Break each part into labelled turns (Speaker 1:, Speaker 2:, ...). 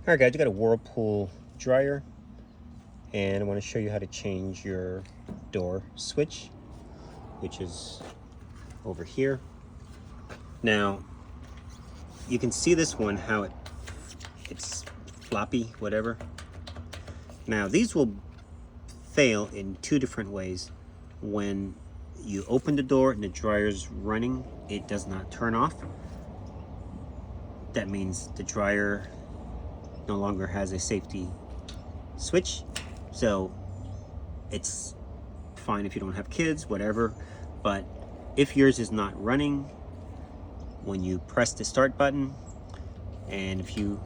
Speaker 1: Alright guys, you got a Whirlpool dryer, and I want to show you how to change your door switch, which is over here. Now you can see this one, how it's floppy, whatever. Now these will fail in two different ways. When you open the door and the dryer's running, it does not turn off. That means the dryer no longer has a safety switch, so it's fine if you don't have kids, whatever. But if yours is not running when you press the start button, and if you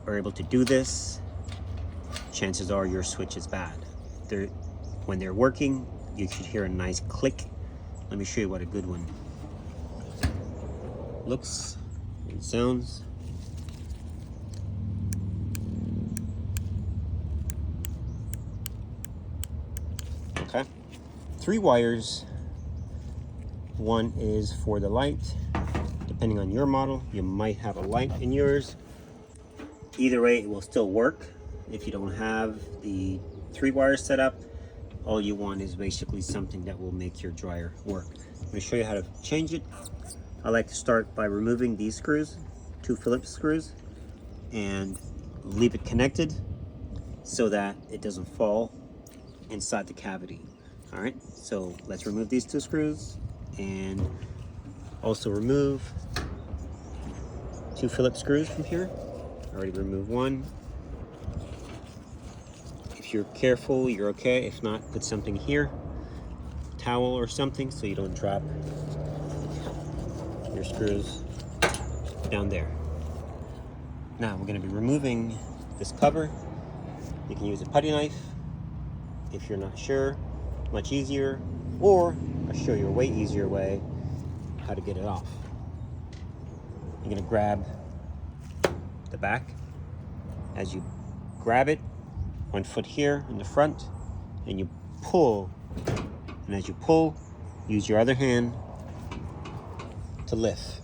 Speaker 1: are able to do this, chances are your switch is bad. When they're working, you should hear a nice click. Let me show you what a good one looks and sounds. Okay, 3 wires. One is for the light. Depending on your model, you might have a light in yours. Either way, it will still work. If you don't have the 3 wires set up, all you want is basically something that will make your dryer work. I'm going to show you how to change it. I like to start by removing these screws, 2 Phillips screws, and leave it connected so that it doesn't fall inside the cavity. All right, so let's remove these 2 screws, and also remove 2 Phillips screws from here. I already removed one. If you're careful, you're okay. If not, put something here, towel or something, so you don't drop your screws down there. Now we're going to be removing this cover. You can use a putty knife if you're not sure, much easier, or I'll show you a way easier way how to get it off. You're going to grab the back. As you grab it, 1 foot here in the front, and you pull, and as you pull, use your other hand to lift.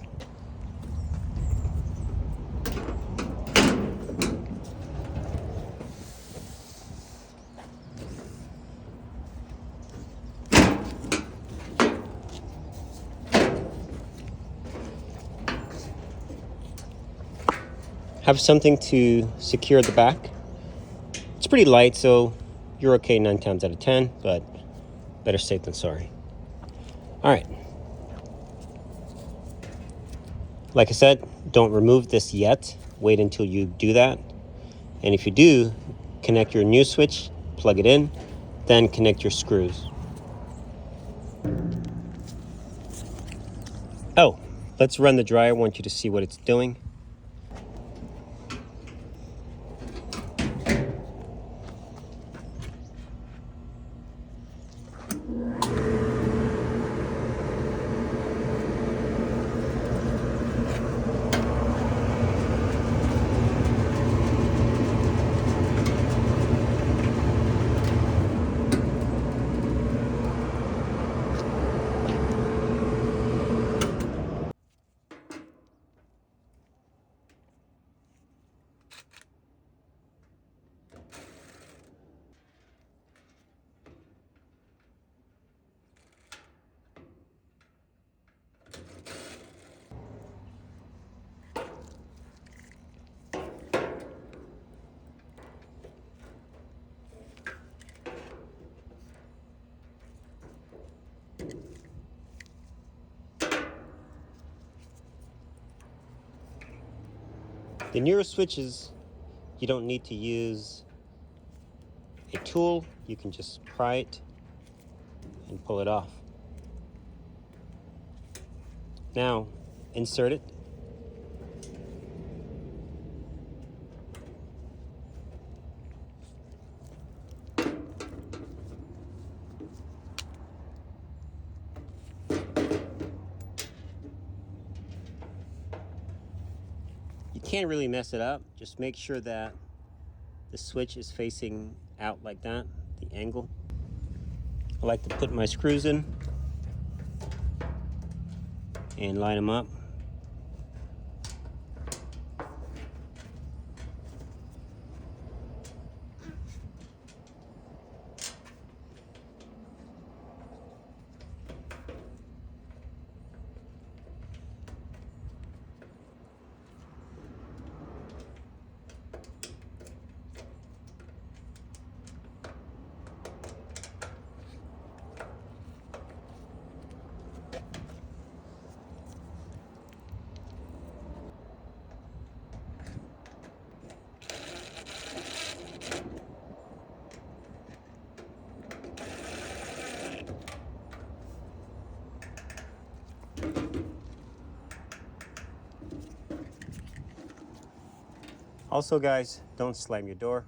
Speaker 1: Have something to secure the back. It's pretty light, so you're okay 9 times out of 10, but better safe than sorry. All right. Like I said, don't remove this yet. Wait until you do that. And if you do, connect your new switch, plug it in, then connect your screws. Oh, let's run the dryer. I want you to see what it's doing. The newer switches, you don't need to use a tool. You can just pry it and pull it off. Now, insert it. You can't really mess it up. Just make sure that the switch is facing out like that, the angle. I like to put my screws in and line them up. Also, guys, don't slam your door.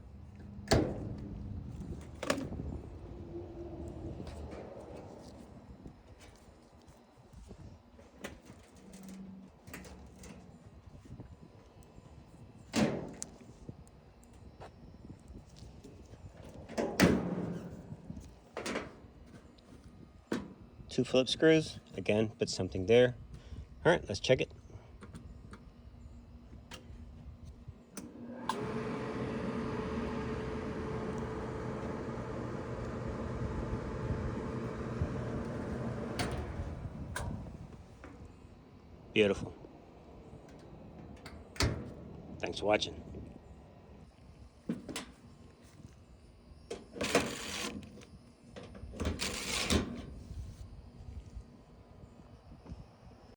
Speaker 1: Two Phillips screws. Again, put something there. All right, let's check it. Beautiful. Thanks for watching.